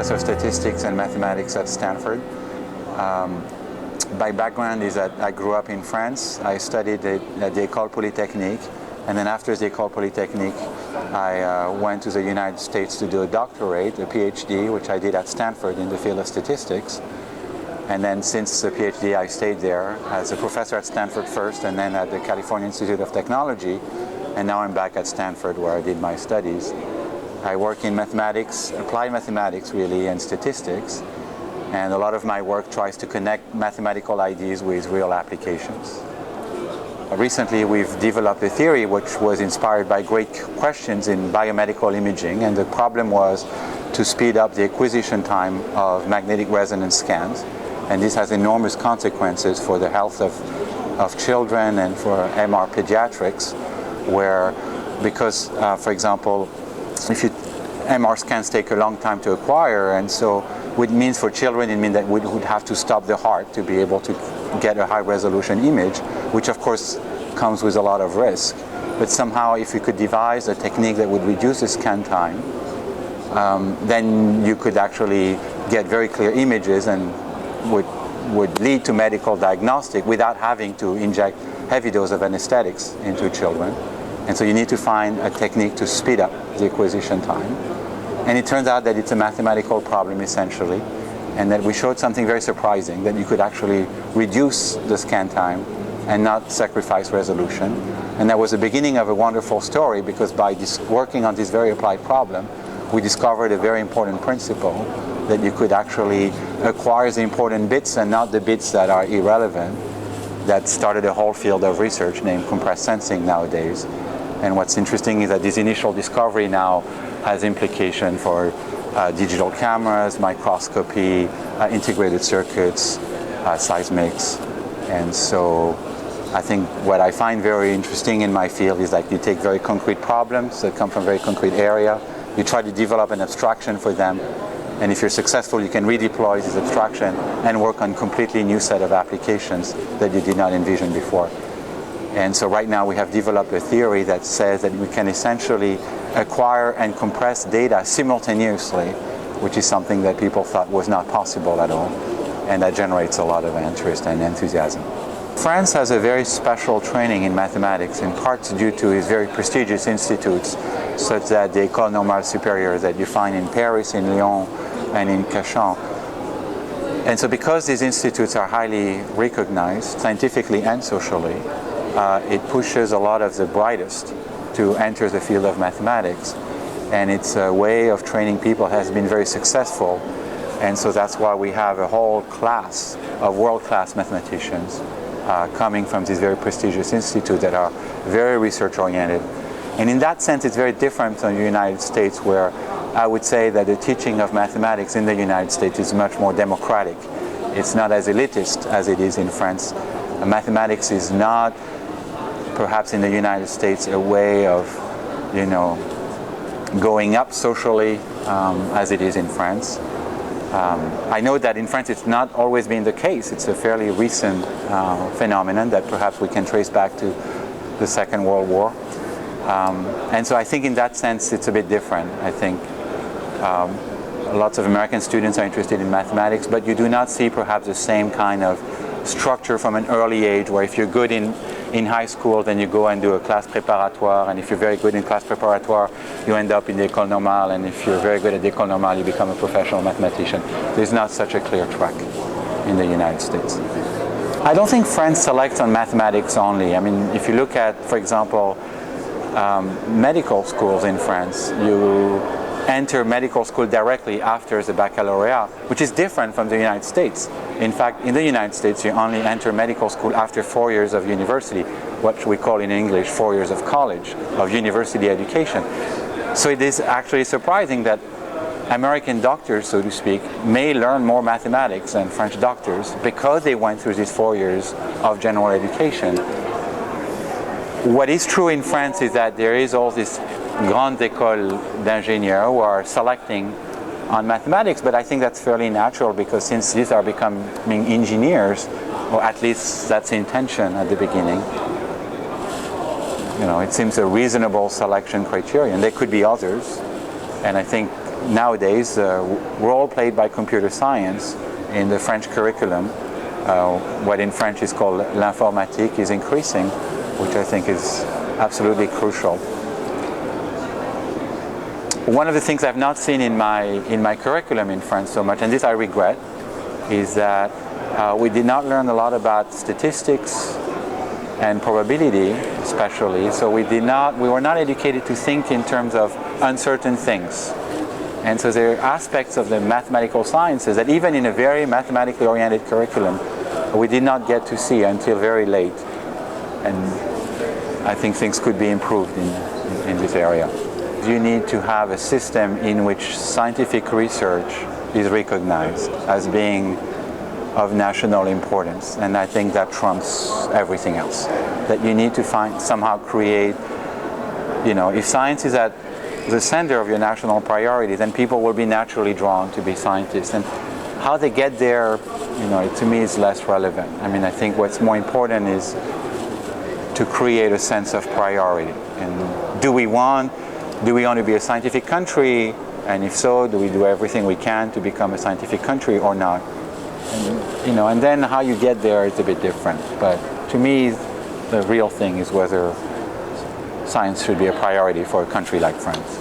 professor of statistics and mathematics at Stanford. My background is that I grew up in France. I studied at the Ecole polytechnique, and then after the Ecole polytechnique, I went to the United States to do a doctorate, a PhD, which I did at Stanford in the field of statistics. And then since the PhD, I stayed there as a professor at Stanford first, and then at the California Institute of Technology. And now I'm back at Stanford where I did my studies. I work in mathematics, applied mathematics really, and statistics. And a lot of my work tries to connect mathematical ideas with real applications. Recently, we've developed a theory which was inspired by great questions in biomedical imaging, and the problem was to speed up the acquisition time of magnetic resonance scans. And this has enormous consequences for the health of children and for MR pediatrics, where, because, for example, MR scans take a long time to acquire, and so it means for children, it means that we would have to stop the heart to be able to get a high resolution image, which of course comes with a lot of risk. But somehow if you could devise a technique that would reduce the scan time, then you could actually get very clear images and would lead to medical diagnostic without having to inject heavy dose of anesthetics into children. And so you need to find a technique to speed up the acquisition time. And it turns out that it's a mathematical problem essentially, and that we showed something very surprising, that you could actually reduce the scan time and not sacrifice resolution. And that was the beginning of a wonderful story, because by working on this very applied problem, we discovered a very important principle, that you could actually acquire the important bits and not the bits that are irrelevant. That started a whole field of research named compressed sensing nowadays. And what's interesting is that this initial discovery now has implication for digital cameras, microscopy, integrated circuits, seismics. And so I think what I find very interesting in my field is like you take very concrete problems that come from very concrete area, you try to develop an abstraction for them, and if you're successful, you can redeploy this abstraction and work on completely new set of applications that you did not envision before. And so right now we have developed a theory that says that we can essentially acquire and compress data simultaneously, which is something that people thought was not possible at all. And that generates a lot of interest and enthusiasm. France has a very special training in mathematics, in part due to its very prestigious institutes, such as the Ecole Normale Supérieure that you find in Paris, in Lyon, and in Cachan. And so because these institutes are highly recognized, scientifically and socially, it pushes a lot of the brightest to enter the field of mathematics. And its way of training people has been very successful. And so that's why we have a whole class of world-class mathematicians coming from these very prestigious institutes that are very research-oriented. And in that sense, it's very different from the United States, where I would say that the teaching of mathematics in the United States is much more democratic. It's not as elitist as it is in France. Mathematics is not, perhaps in the United States, a way of, going up socially as it is in France. I know that in France it's not always been the case. It's a fairly recent phenomenon that perhaps we can trace back to the Second World War. And so I think in that sense it's a bit different. I think lots of American students are interested in mathematics, but you do not see perhaps the same kind of structure from an early age, where if you're good in high school, then you go and do a class préparatoire, and if you're very good in class préparatoire, you end up in the Ecole Normale, and if you're very good at the Ecole Normale, you become a professional mathematician. There's not such a clear track in the United States. I don't think France selects on mathematics only. I mean, if you look at, for example, medical schools in France, you enter medical school directly after the baccalaureate, which is different from the United States. In fact, in the United States, you only enter medical school after 4 years of university, what we call in English 4 years of college, of university education. So it is actually surprising that American doctors, so to speak, may learn more mathematics than French doctors because they went through these 4 years of general education. What is true in France is that there is all this grandes écoles d'ingénieurs who are selecting on mathematics, but I think that's fairly natural, because since these are becoming engineers, or at least that's the intention at the beginning, it seems a reasonable selection criterion. There could be others, and I think nowadays, role played by computer science in the French curriculum, what in French is called l'informatique, is increasing, which I think is absolutely crucial. One of the things I've not seen in my curriculum in France so much, and this I regret, is that we did not learn a lot about statistics and probability, especially. So we were not educated to think in terms of uncertain things. And so there are aspects of the mathematical sciences that even in a very mathematically oriented curriculum, we did not get to see until very late. And I think things could be improved in this area. You need to have a system in which scientific research is recognized as being of national importance, and I think that trumps everything else. That you need to somehow create, if science is at the center of your national priorities, then people will be naturally drawn to be scientists. And how they get there, to me is less relevant. I mean, I think what's more important is to create a sense of priority. And do we want to be a scientific country? And if so, do we do everything we can to become a scientific country or not? And then how you get there is a bit different. But to me, the real thing is whether science should be a priority for a country like France.